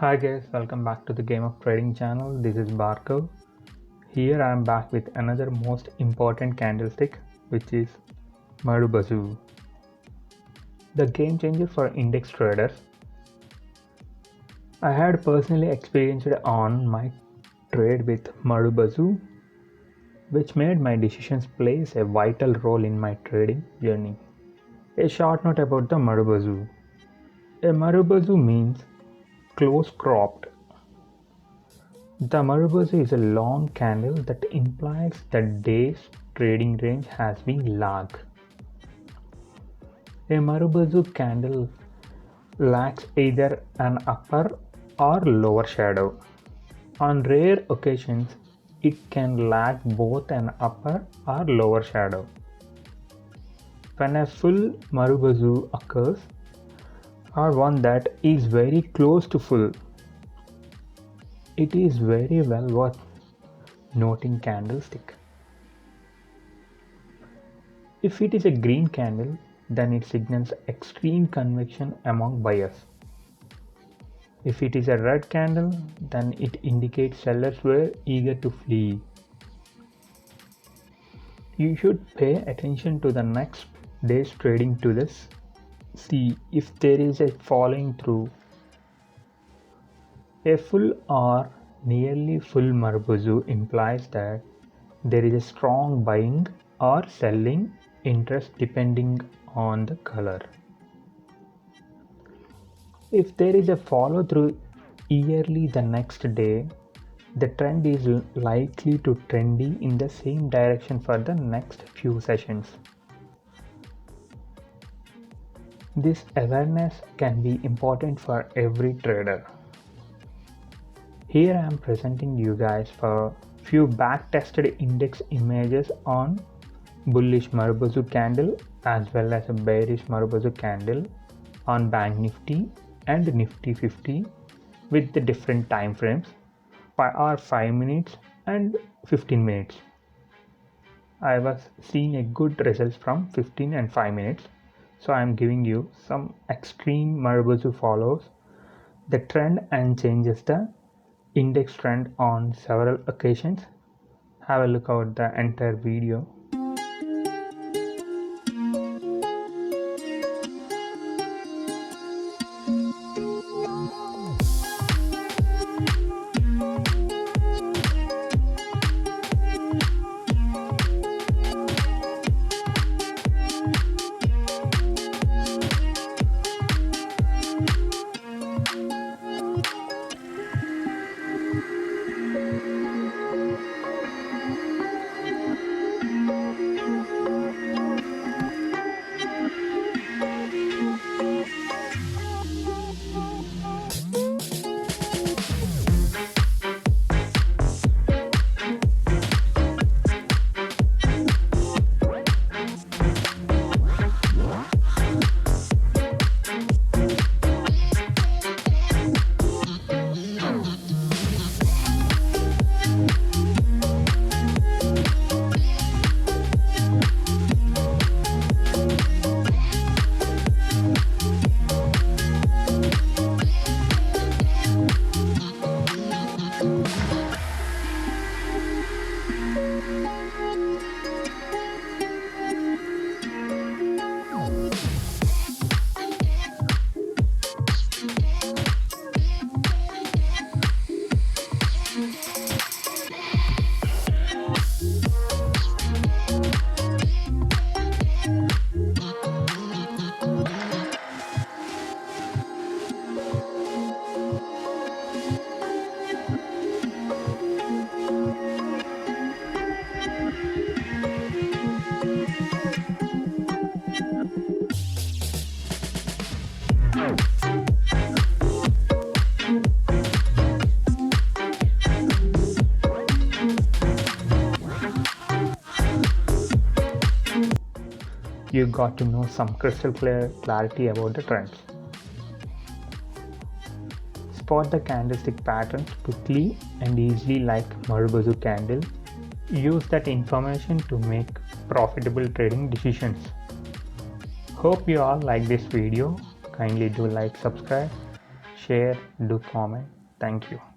Hi guys, welcome back to the Game of Trading channel. This is Barkov. Here I am back with another most important candlestick, which is Marubozu, the game changer for index traders. I had personally experienced on my trade with Marubozu, which made my decisions plays a vital role in my trading journey. A short note about the Marubozu. A Marubozu means close cropped. The Marubozu is a long candle that implies that day's trading range has been large. A Marubozu candle lacks either an upper or lower shadow. On rare occasions, it can lack both an upper or lower shadow. When a full Marubozu occurs, or one that is very close to full, it is very well worth noting candlestick. If it is a green candle, then it signals extreme conviction among buyers. If it is a red candle, then it indicates sellers were eager to flee. You should pay attention to the next day's trading to this. See if there is a following through. A full or nearly full Marubozu implies that there is a strong buying or selling interest depending on the color. If there is a follow through yearly the next day, the trend is likely to trendy in the same direction for the next few sessions. This awareness can be important for every trader. Here I am presenting you guys for few back-tested index images on bullish Marubozu candle as well as a bearish Marubozu candle on Bank Nifty and Nifty 50 with the different time frames or 5 minutes and 15 minutes. I was seeing a good results from 15 and 5 minutes, so I am giving you some extreme Marubozu follows the trend and changes the index trend on several occasions. Have a look at the entire video. You got to know some crystal clear clarity about the trends. Spot the candlestick patterns quickly and easily like Marubozu candle. Use that information to make profitable trading decisions. Hope you all like this video. Kindly do like, subscribe, share, do comment. Thank you.